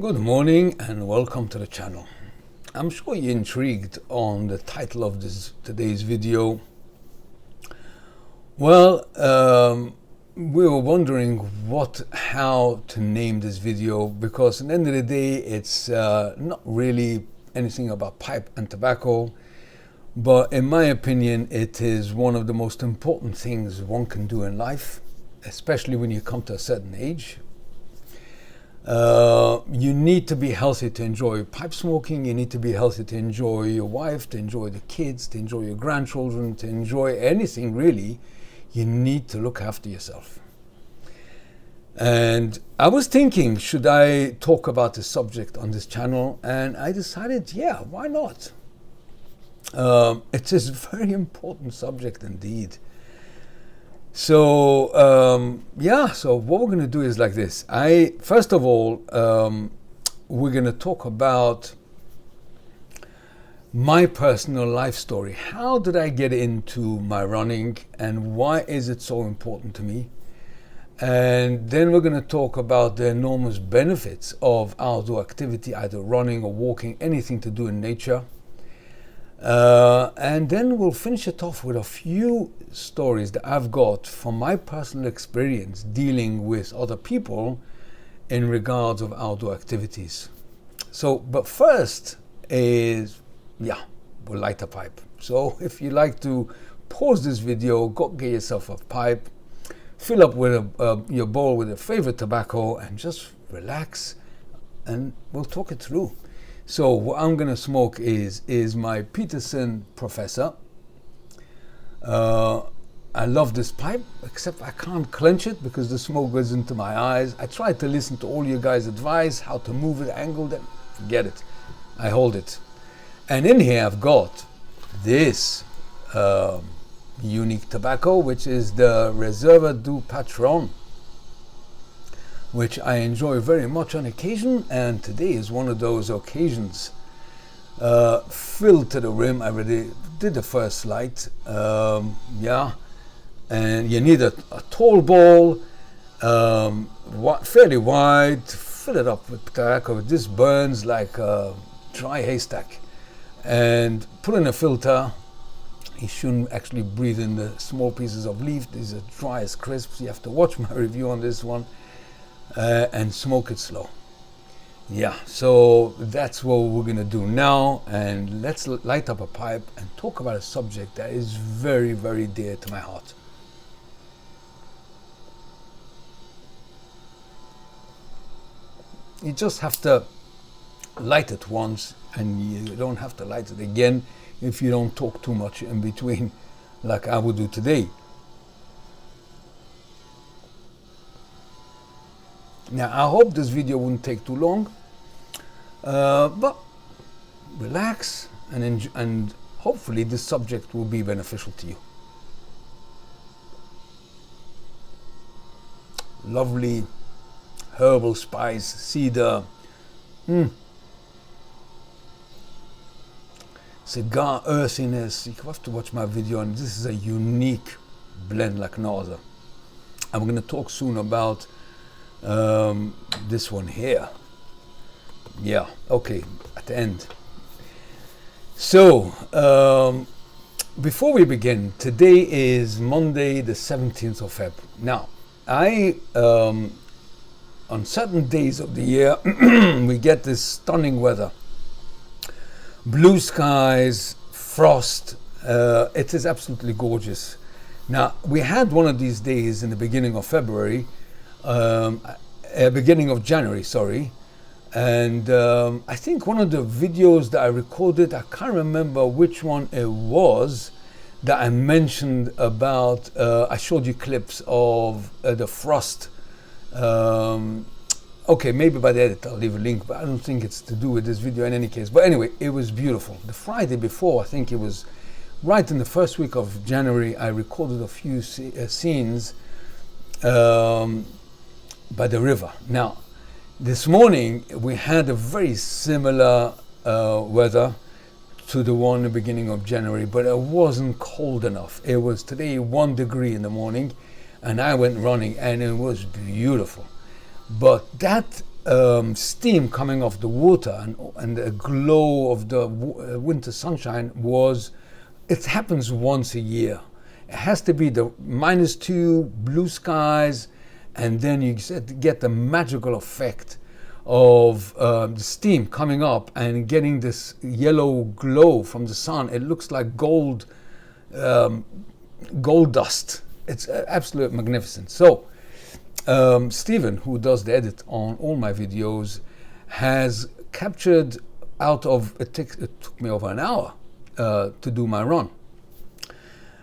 Good morning and welcome to the channel. I'm sure you're intrigued on the title of today's video. Well, we were wondering how to name this video, because at the end of the day it's not really anything about pipe and tobacco, but in my opinion it is one of the most important things one can do in life, especially when you come to a certain age. You need to be healthy to enjoy pipe smoking. You need to be healthy to enjoy your wife, to enjoy the kids, to enjoy your grandchildren, to enjoy anything really. You need to look after yourself. And I was thinking, should I talk about this subject on this channel? And I decided, yeah, why not? It is a very important subject indeed. So so what we're going to do is like this. First of all, we're going to talk about my personal life story. How did I get into my running and why is it so important to me? And then we're going to talk about the enormous benefits of outdoor activity, either running or walking, anything to do in nature. And then we'll finish it off with a few stories that I've got from my personal experience dealing with other people in regards of outdoor activities. So, but first is, we'll light a pipe. So if you like to pause this video, go get yourself a pipe, fill up with your bowl with your favorite tobacco and just relax and we'll talk it through. So what I'm going to smoke is my Peterson Professor. I love this pipe, except I can't clench it because the smoke goes into my eyes. I tried to listen to all you guys' advice, how to move it, angle it, forget it. I hold it. And in here I've got this unique tobacco, which is the Reserva du Patron, which I enjoy very much on occasion, and today is one of those occasions. Filled to the rim. I already did the first light. And you need a tall bowl, fairly wide, fill it up with tobacco. This burns like a dry haystack. And put in a filter. You shouldn't actually breathe in the small pieces of leaf. These are dry as crisps. You have to watch my review on this one. And smoke it slow. So that's what we're gonna do now, and let's light up a pipe and talk about a subject that is very, very dear to my heart. You just have to light it once and you don't have to light it again if you don't talk too much in between like I would do today. Now, I hope this video wouldn't take too long, but relax and enjoy, and hopefully this subject will be beneficial to you. Lovely herbal spice, cedar, cigar earthiness. You have to watch my video, and this is a unique blend like no other. I'm going to talk soon about this one here. At the end. So before we begin, today is Monday the 17th of Feb. Now on certain days of the year we get this stunning weather, blue skies, frost. It is absolutely gorgeous. Now we had one of these days in the beginning of February, beginning of January, sorry. And I think one of the videos that I recorded, I can't remember which one it was, that I mentioned about, I showed you clips of the frost. Okay, maybe by the edit I'll leave a link, but I don't think it's to do with this video in any case. But anyway, it was beautiful. The Friday before, I think it was right in the first week of January, I recorded a few scenes by the river. Now, this morning we had a very similar weather to the one in the beginning of January, but it wasn't cold enough. It was today 1 degree in the morning, and I went running, and it was beautiful. But that steam coming off the water and the glow of the winter sunshine it happens once a year. It has to be the -2 blue skies, and then you get the magical effect of the steam coming up and getting this yellow glow from the sun. It looks like gold dust. It's absolutely magnificent. So Stephen, who does the edit on all my videos, has captured it took me over an hour to do my run,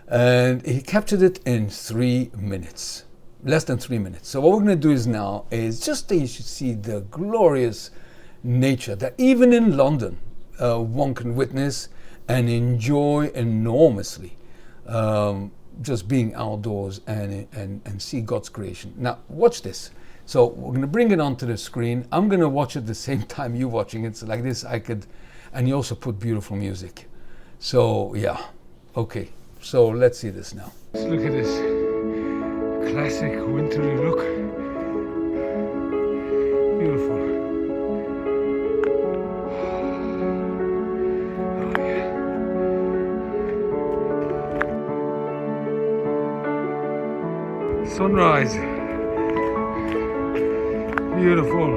and he captured it in 3 minutes, less than 3 minutes. So what we're going to do now is just that you should see the glorious nature that even in London one can witness and enjoy enormously, just being outdoors and see God's creation. Now watch this. So we're going to bring it onto the screen. I'm going to watch it at the same time you're watching it. So like this and you also put beautiful music. So yeah, okay. So let's see this now. Let's look at this classic wintry look. Beautiful. Oh yeah. Sunrise. Beautiful.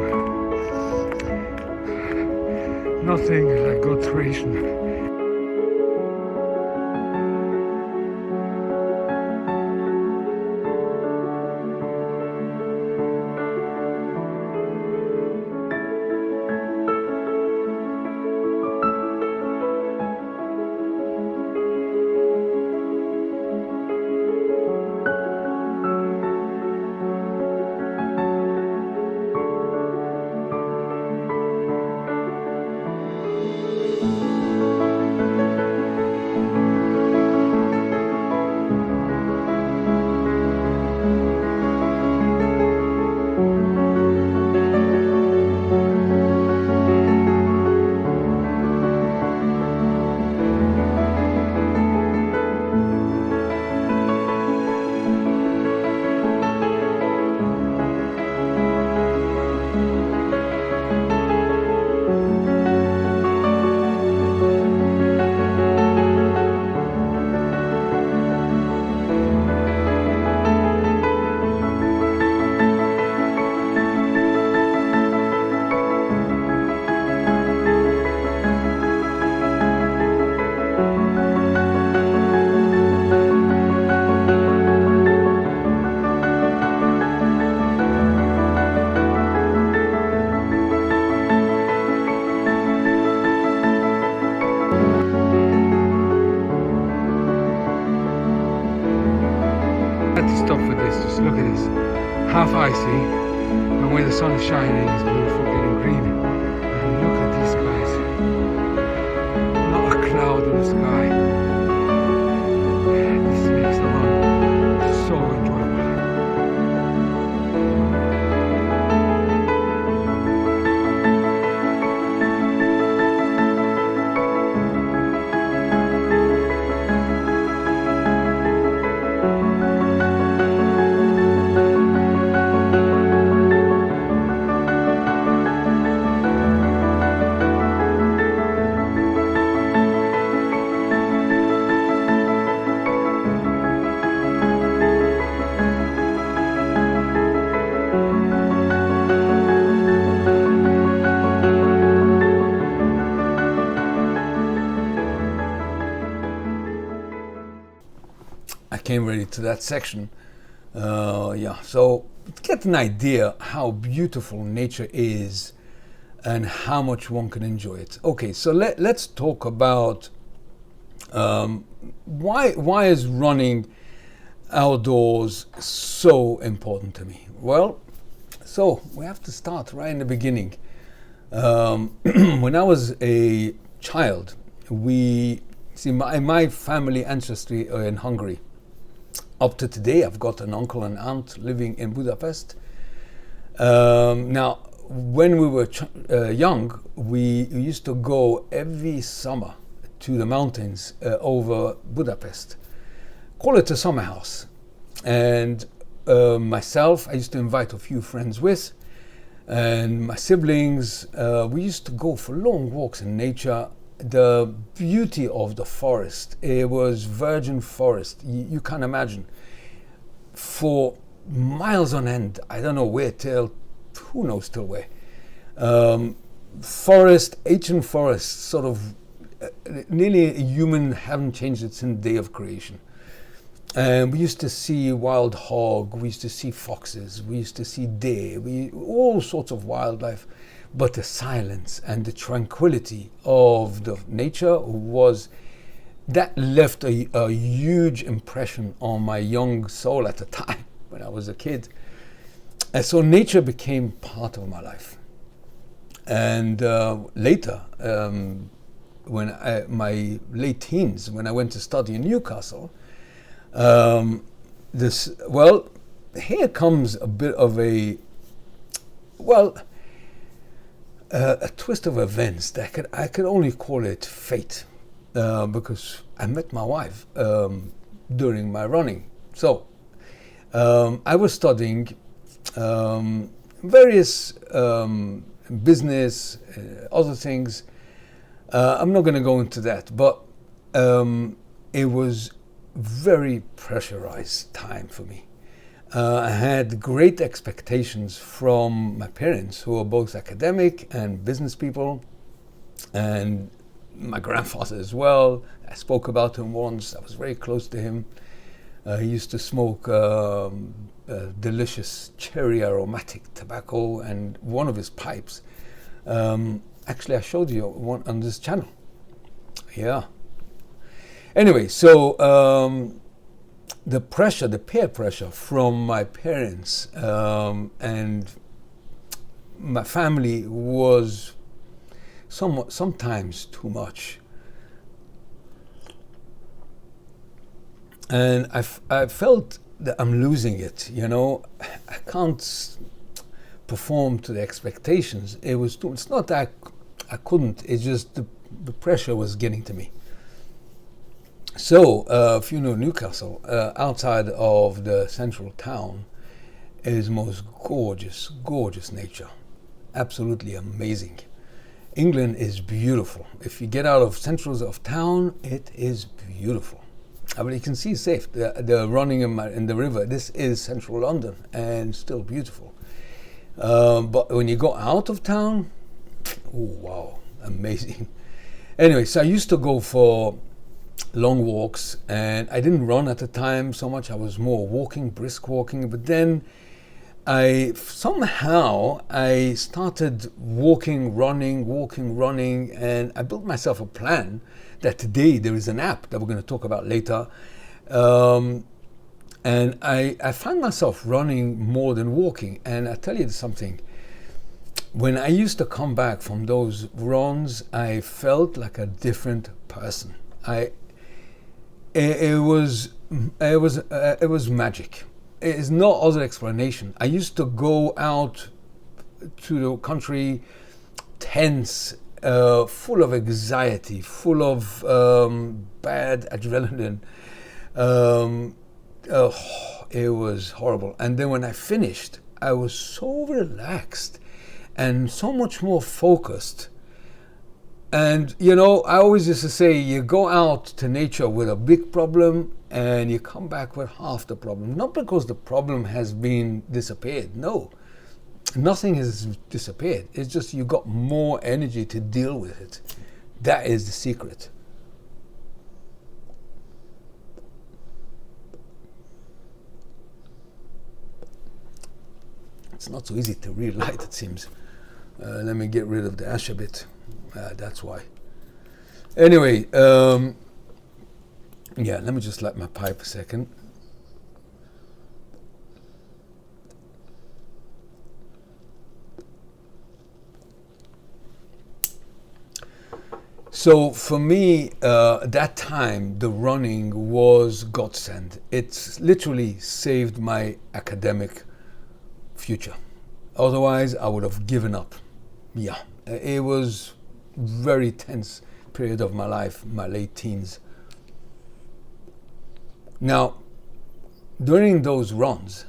Nothing like God's creation. Stop for this, just look at this, half icy, and when the sun is shining it's beautiful, getting green, and look at these guys, not a cloud in the sky. This makes the run so enjoyable. I came ready to that section. Yeah, so to get an idea how beautiful nature is and how much one can enjoy it. Okay, so let's talk about why is running outdoors so important to me? Well, so we have to start right in the beginning. When I was a child, my family ancestry are in Hungary. Up to today, I've got an uncle and aunt living in Budapest. Now, when we were young, we used to go every summer to the mountains over Budapest. Call it a summer house. And myself, I used to invite a few friends with. And my siblings, we used to go for long walks in nature. The beauty of the forest, it was virgin forest. You can't imagine. For miles on end, I don't know where till, who knows till where. Forest, ancient forest, sort of nearly a human haven't changed it since the day of creation. And we used to see wild hog, we used to see foxes, we used to see deer, all sorts of wildlife. But the silence and the tranquility of the nature that left a huge impression on my young soul at the time when I was a kid. And so nature became part of my life. And later, my late teens, when I went to study in Newcastle, here comes a bit of a twist of events that I could only call it fate, because I met my wife during my running. So I was studying various business, other things. I'm not going to go into that, but it was very pressurized time for me. I had great expectations from my parents, who were both academic and business people, and my grandfather as well. I spoke about him once. I was very close to him. He used to smoke delicious cherry aromatic tobacco, and one of his pipes, actually I showed you one on this channel. Yeah. Anyway, so the peer pressure from my parents and my family was sometimes too much. And I felt that I'm losing it, I can't perform to the expectations. It's not that I couldn't, it's just the pressure was getting to me. So, if you know Newcastle, outside of the central town, is most gorgeous, gorgeous nature. Absolutely amazing. England is beautiful. If you get out of central of town, it is beautiful. I mean, you can see safe. The running in the river, this is central London and still beautiful. But when you go out of town, oh wow, amazing. Anyway, so I used to go for long walks, and I didn't run at the time so much. I was more walking, brisk walking. But then I started walking, running, and I built myself a plan that today there is an app that we're going to talk about later. And I find myself running more than walking. And I tell you something, when I used to come back from those runs, I felt like a different person. It was magic. It is no other explanation. I used to go out to the country tense, full of anxiety, full of bad adrenaline. It was horrible. And then when I finished, I was so relaxed and so much more focused. And, I always used to say, you go out to nature with a big problem and you come back with half the problem. Not because the problem has been disappeared. No, nothing has disappeared. It's just you got more energy to deal with it. That is the secret. It's not so easy to relight, it seems. Let me get rid of the ash a bit. That's why. Anyway, let me just light my pipe a second. So for me, that time, the running was godsend. It's literally saved my academic future. Otherwise, I would have given up. Yeah, it was very tense period of my life, my late teens. Now, during those runs,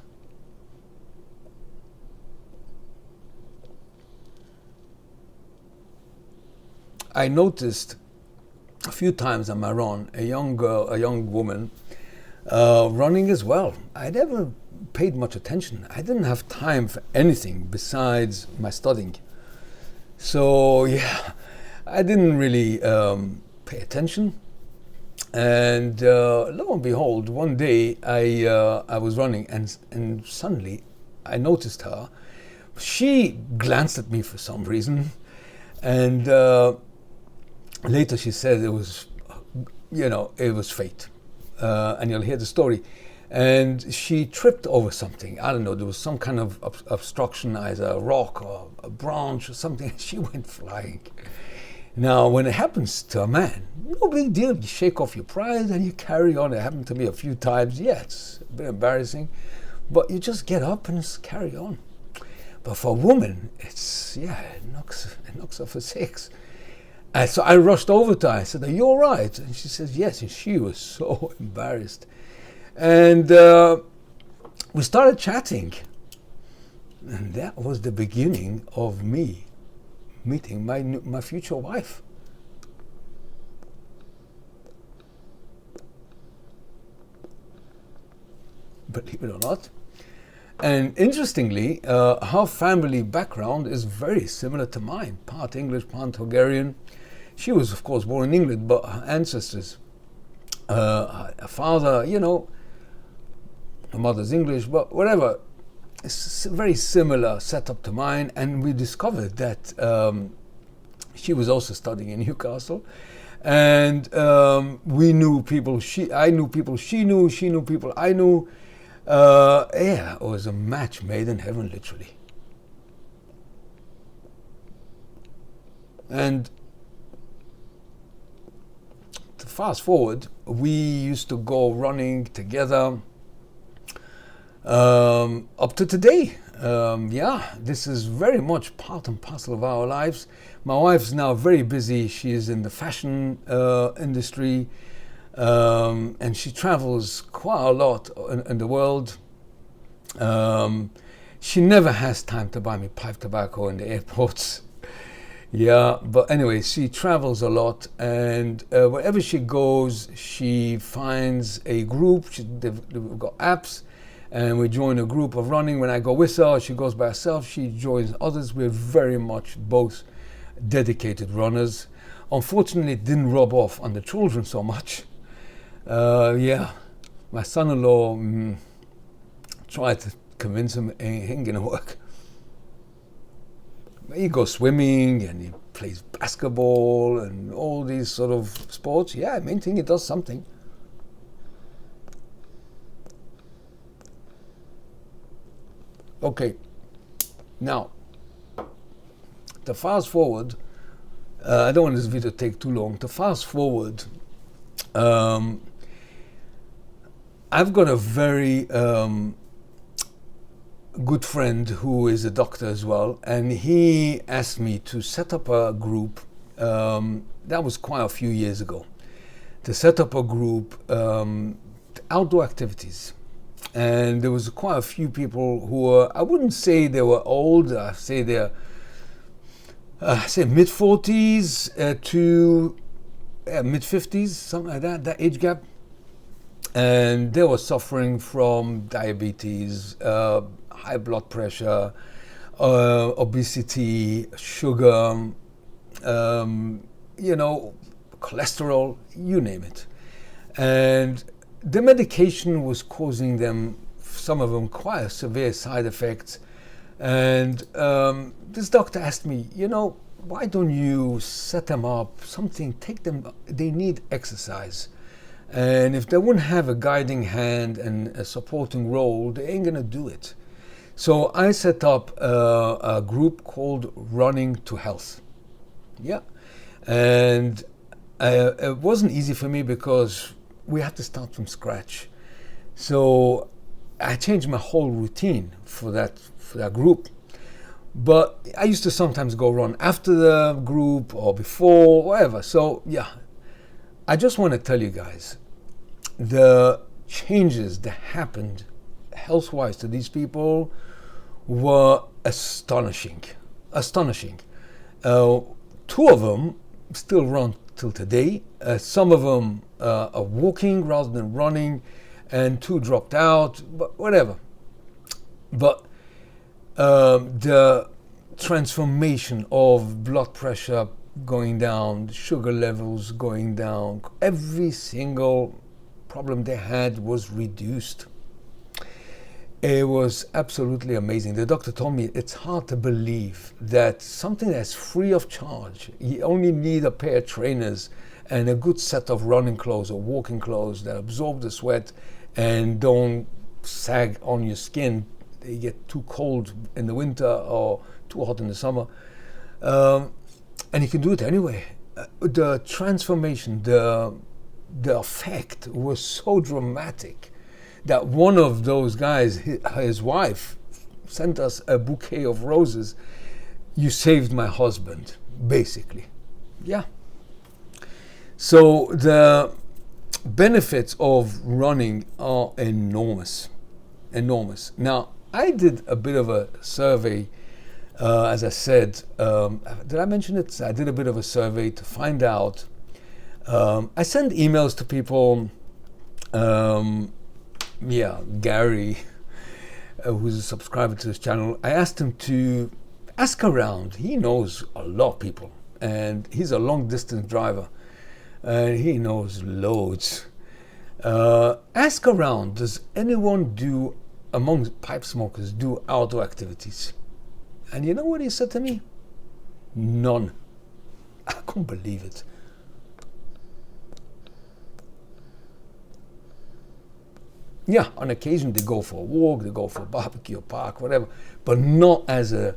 I noticed a few times on my run a young girl, a young woman, running as well. I never paid much attention. I didn't have time for anything besides my studying. So yeah, I didn't really pay attention. And lo and behold, one day I was running, and suddenly I noticed her. She glanced at me for some reason, and later she said it was, it was fate. And you'll hear the story. And she tripped over something. I don't know, there was some kind of obstruction, either a rock or a branch or something. She went flying. Now, when it happens to a man, no big deal. You shake off your pride and you carry on. It happened to me a few times. Yeah, it's a bit embarrassing, but you just get up and just carry on. But for a woman, it knocks off a 6. So I rushed over to her. I said, "Are you all right?" And she says, "Yes." And she was so embarrassed. And we started chatting. And that was the beginning of me meeting my future wife. Believe it or not. And interestingly, her family background is very similar to mine. Part English, part Hungarian. She was, of course, born in England, but her ancestors, her father, her mother's English, but whatever. It's a very similar setup to mine, and we discovered that she was also studying in Newcastle, and we knew people. I knew people she knew people I knew. It was a match made in heaven, literally. And to fast forward, we used to go running together. Up to today, this is very much part and parcel of our lives. My wife's now very busy. She is in the fashion industry, and she travels quite a lot in the world. She never has time to buy me pipe tobacco in the airports. Yeah, but anyway, she travels a lot, and wherever she goes, she finds a group. They've got apps. And we join a group of running. When I go with her, she goes by herself, she joins others. We're very much both dedicated runners. Unfortunately, it didn't rub off on the children so much. My son-in-law tried to convince him it ain't gonna work. He goes swimming and he plays basketball and all these sort of sports. Yeah, main thing, he does something. Okay, now, to fast forward, I don't want this video to take too long. To fast forward, I've got a very good friend who is a doctor as well, and he asked me to set up a group. That was quite a few years ago. To set up a group, outdoor activities. And there was quite a few people who were, I wouldn't say they were old, I say they're mid-40s to mid-50s, something like that age gap. And they were suffering from diabetes, high blood pressure, obesity, sugar, cholesterol, you name it. And the medication was causing them, some of them, quite severe side effects. And this doctor asked me, why don't you set them up, they need exercise. And if they wouldn't have a guiding hand and a supporting role, they ain't gonna do it. So I set up a group called Running to Health. Yeah. And it wasn't easy for me because we had to start from scratch. So I changed my whole routine for that group. But I used to sometimes go run after the group or before, whatever. So yeah, I just want to tell you guys, the changes that happened health-wise to these people were astonishing. Two of them still run till today. Some of them are walking rather than running, and 2 dropped out, but whatever. But the transformation of blood pressure going down, sugar levels going down, every single problem they had was reduced. It was absolutely amazing. The doctor told me it's hard to believe that something that's free of charge, you only need a pair of trainers and a good set of running clothes or walking clothes that absorb the sweat and don't sag on your skin. They get too cold in the winter or too hot in the summer. And you can do it anyway. The transformation, the effect was so dramatic that one of those guys, his wife, sent us a bouquet of roses. You saved my husband, basically. Yeah. So the benefits of running are enormous. Enormous. Now, I did a bit of a survey, as I said. Did I mention it? I did a bit of a survey to find out. I send emails to people. Gary, who's a subscriber to this channel, I asked him to ask around. He knows a lot of people, and he's a long distance driver, and he knows loads. Ask around, does anyone among pipe smokers do outdoor activities? And you know what he said to me? None. I couldn't believe it. Yeah, on occasion they go for a walk, they go for a barbecue, park, whatever, but not as a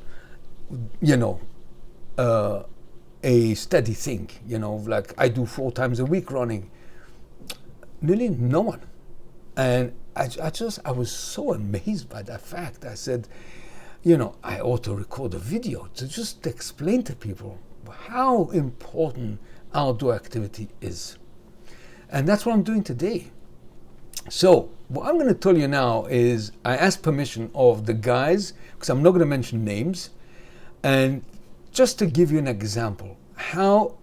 steady thing, like I do 4 times a week running. Nearly no one. And I was so amazed by that fact. I said, I ought to record a video to just explain to people how important outdoor activity is. And that's what I'm doing today. So what I'm going to tell you now is I asked permission of the guys, because I'm not going to mention names, and just to give you an example how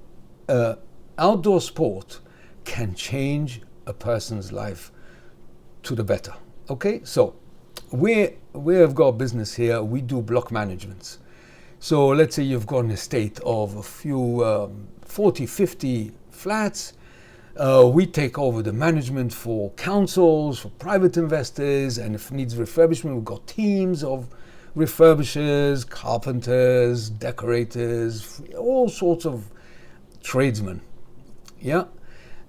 outdoor sport can change a person's life to the better. Okay, so we have got a business here. We do block managements. So let's say you've got an estate of a few 40, 50 flats. We take over the management for councils, for private investors, and if it needs refurbishment, we've got teams of refurbishers, carpenters, decorators, all sorts of tradesmen. Yeah.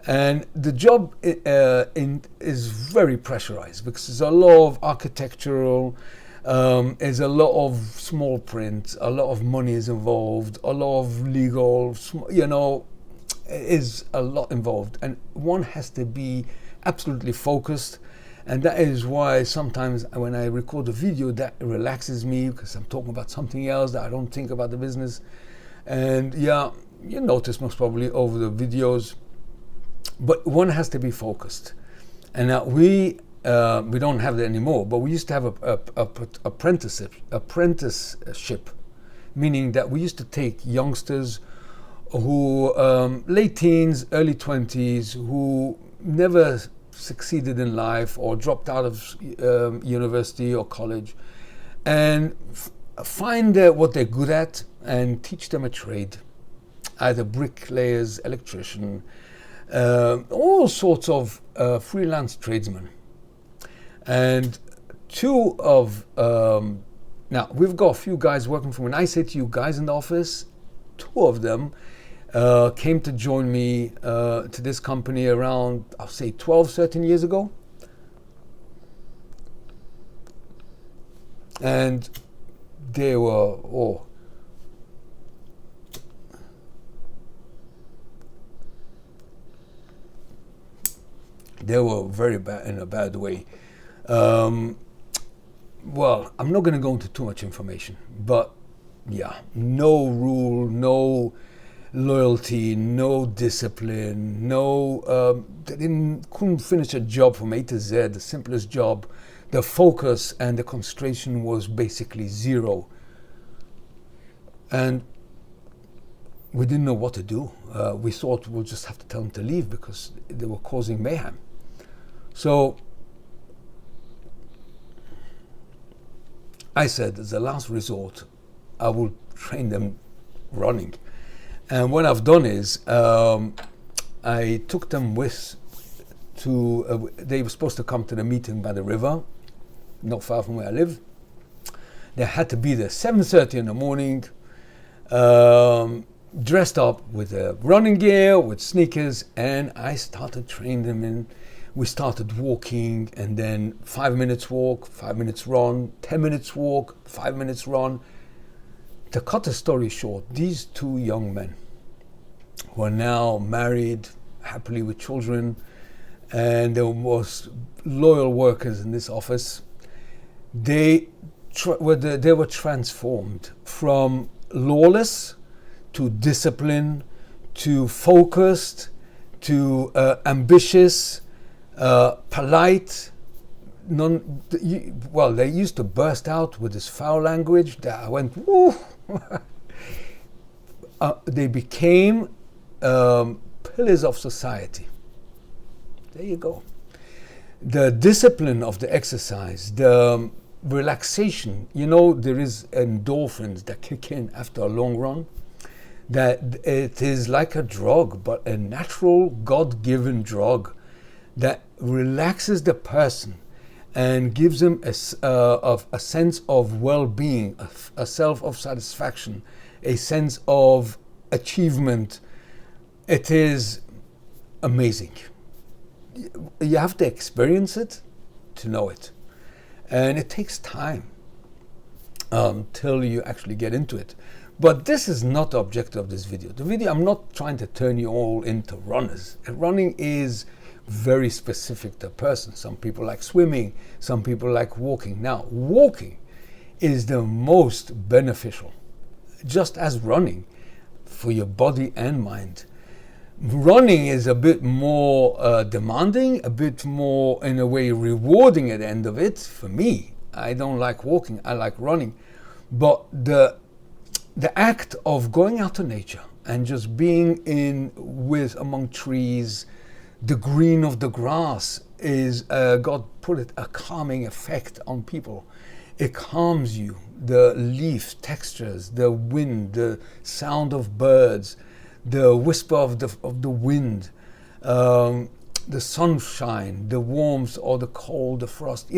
And the job is very pressurized because there's a lot of architectural, there's a lot of small print, a lot of money is involved, a lot of legal, is a lot involved, and one has to be absolutely focused. And that is why sometimes when I record a video, that relaxes me because I'm talking about something else that I don't think about the business. And yeah, you notice most probably over the videos, but one has to be focused. And now we don't have that anymore, but we used to have a apprenticeship, meaning that we used to take youngsters who late teens, early 20s, who never succeeded in life or dropped out of university or college, and find what they're good at and teach them a trade, either bricklayers, electrician, all sorts of freelance tradesmen. And now we've got a few guys working for me. When I say to you guys in the office, 2 of them came to join me to this company around, I'll say 12, 13 years ago. And they were, they were very bad, in a bad way. Well, I'm not going to go into too much information, but yeah, no rule, no loyalty, no discipline, they couldn't finish a job from A to Z, the simplest job. The focus and the concentration was basically zero. And we didn't know what to do. We thought we'll just have to tell them to leave because they were causing mayhem. So I said, as a last resort, I will train them running. And what I've done is I took them they were supposed to come to the meeting by the river, not far from where I live. They had to be there 7:30 in the morning, dressed up with running gear, with sneakers, and I started training them in. We started walking, and then 5 minutes walk, 5 minutes run, 10 minutes walk, 5 minutes run. To cut the story short, these two young men who are now married, happily with children, and they were most loyal workers in this office. They were transformed from lawless to disciplined to focused to ambitious, polite. They used to burst out with this foul language that I went, woo! They became pillars of society. There you go. The discipline of the exercise, the relaxation, there is endorphins that kick in after a long run, that it is like a drug, but a natural God-given drug that relaxes the person and gives them a sense of well-being, a self of satisfaction, a sense of achievement. It is amazing. You have to experience it to know it. And it takes time till you actually get into it. But this is not the objective of this video. I'm not trying to turn you all into runners. Running is very specific to a person. Some people like swimming, some people like walking. Now, walking is the most beneficial, just as running, for your body and mind. Running is a bit more demanding, a bit more, in a way, rewarding at the end of it. For me, I don't like walking, I like running. But the act of going out to nature and just being among trees, the green of the grass is, God put it, a calming effect on people. It calms you. The leaf textures, the wind, the sound of birds, the whisper of the wind, the sunshine, the warmth or the cold, the frost.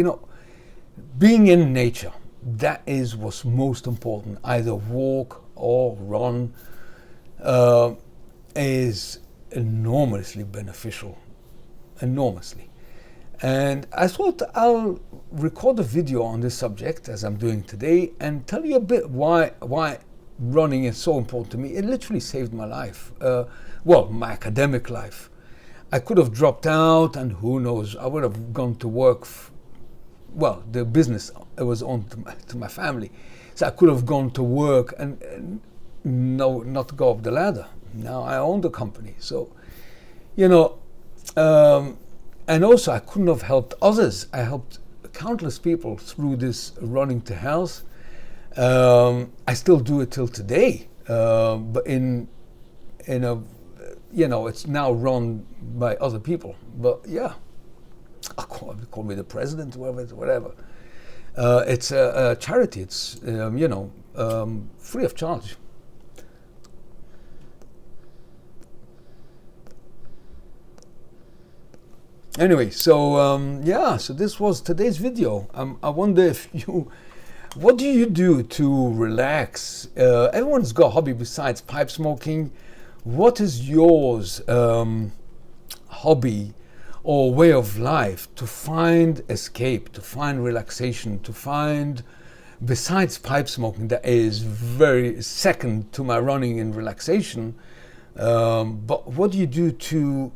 Being in nature, that is what's most important. Either walk or run is enormously beneficial, enormously. And I thought I'll record a video on this subject as I'm doing today and tell you a bit why running is so important to me. It literally saved my life. My academic life. I could have dropped out, and who knows, I would have gone to work. The business was on to my family. So I could have gone to work and not go up the ladder. Now I own the company. So, and also I couldn't have helped others. I helped countless people through this running to health. I still do it till today, but it's now run by other people. But yeah, call me the president, whatever. It's a charity. It's free of charge. Anyway, so this was today's video. I wonder what do you do to relax? Everyone's got a hobby besides pipe smoking. What is yours hobby or way of life to find escape, to find relaxation, to find, besides pipe smoking, that is very second to my running and relaxation, but what do you do to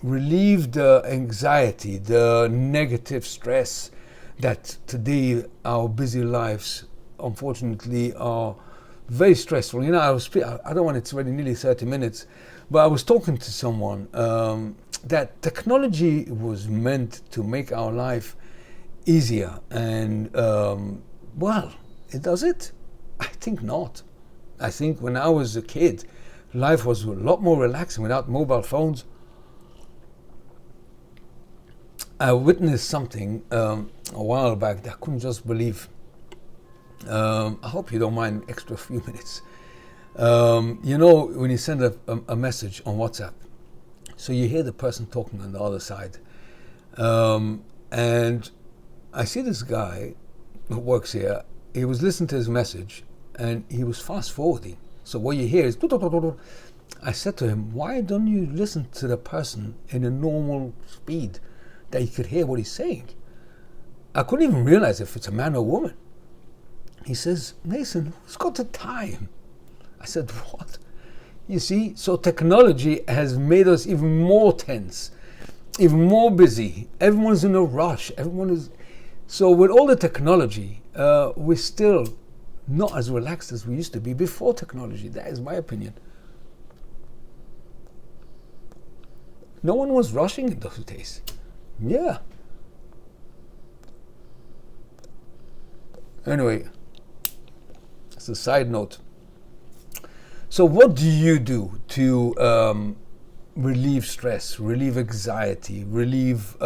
relieve the anxiety, the negative stress that today our busy lives unfortunately are very stressful. I don't want, it's already nearly 30 minutes, but I was talking to someone that technology was meant to make our life easier, and it does it? I think not. I think when I was a kid, life was a lot more relaxing without mobile phones. I witnessed something a while back that I couldn't just believe. I hope you don't mind extra few minutes. You know, when you send a message on WhatsApp, so you hear the person talking on the other side. And I see this guy who works here. He was listening to his message and he was fast forwarding. So what you hear is, I said to him, why don't you listen to the person in a normal speed that you could hear what he's saying? I couldn't even realize if it's a man or woman. He says, Nathan, who's got the time? I said, what? You see, so technology has made us even more tense, even more busy. Everyone's in a rush. Everyone is. So with all the technology, we're still not as relaxed as we used to be before technology. That is my opinion. No one was rushing in those days. Yeah. Anyway, as a side note. So what do you do to relieve stress, relieve anxiety, relieve,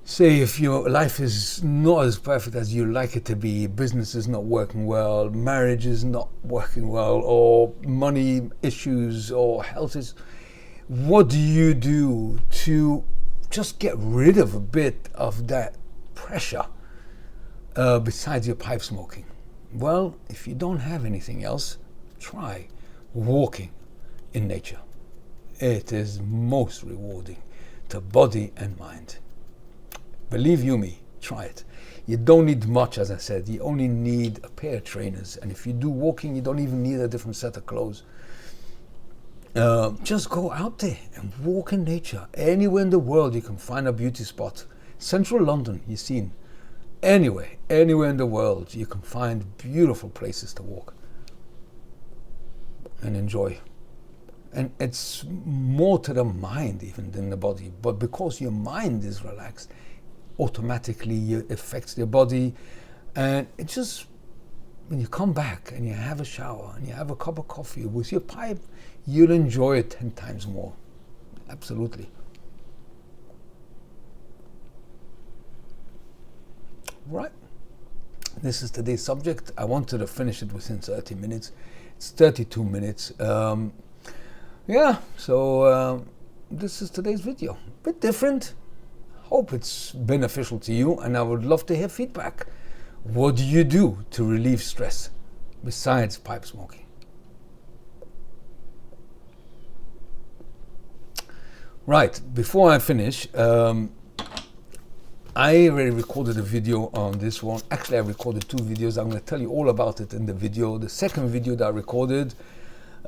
say if your life is not as perfect as you like it to be, business is not working well, marriage is not working well, or money issues or health is, what do you do to just get rid of a bit of that pressure besides your pipe smoking? Well, if you don't have anything else, try walking in nature. It is most rewarding to body and mind. Believe you me, try it. You don't need much, as I said. You only need a pair of trainers. And if you do walking, you don't even need a different set of clothes. Just go out there and walk in nature. Anywhere in the world you can find a beauty spot. Central London, you've seen. Anywhere in the world you can find beautiful places to walk and enjoy. And it's more to the mind even than the body. But because your mind is relaxed, automatically it affects your body. And it just, when you come back and you have a shower and you have a cup of coffee with your pipe, you'll enjoy it 10 times more. Absolutely. Right. This is today's subject. I wanted to finish it within 30 minutes. It's 32 minutes. Yeah, so this is today's video. A bit different. Hope it's beneficial to you, and I would love to hear feedback. What do you do to relieve stress besides pipe smoking? Right, before I finish, I already recorded a video on this one. Actually, I recorded 2 videos. I'm going to tell you all about it in the video. The second video that I recorded,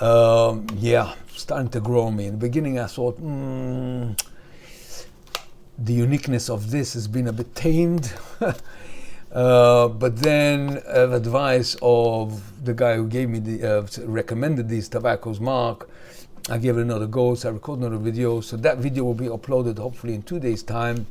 yeah, starting to grow on me. In the beginning, I thought, the uniqueness of this has been a bit tamed. But then, advice of the guy who gave me the recommended these tobaccos, Mark, I gave it another go. So I recorded another video. So that video will be uploaded hopefully in 2 days' time.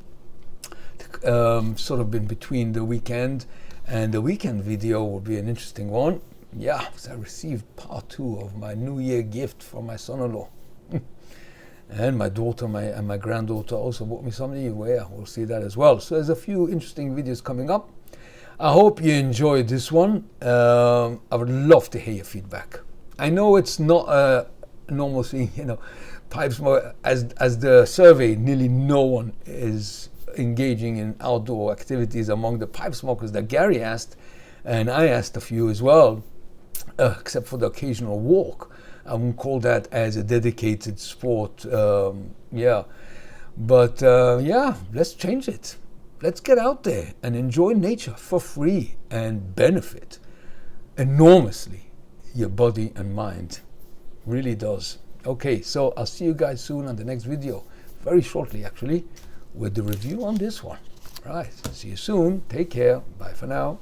Sort of in between the weekend, and the weekend video will be an interesting one. Yeah, because I received part 2 of my New Year gift from my son-in-law. And my daughter and my granddaughter also bought me something to wear. We'll see that as well. So there's a few interesting videos coming up. I hope you enjoyed this one. I would love to hear your feedback. I know it's not a normal thing, you know, pipe smoke, as the survey, nearly no one is engaging in outdoor activities among the pipe smokers that Gary asked, and I asked a few as well, except for the occasional walk. I won't call that as a dedicated sport. Yeah, but yeah, let's change it. Let's get out there and enjoy nature for free and benefit enormously your body and mind. Really does. Okay, so I'll see you guys soon on the next video, very shortly actually, with the review on this one. Right, see you soon. Take care. Bye for now.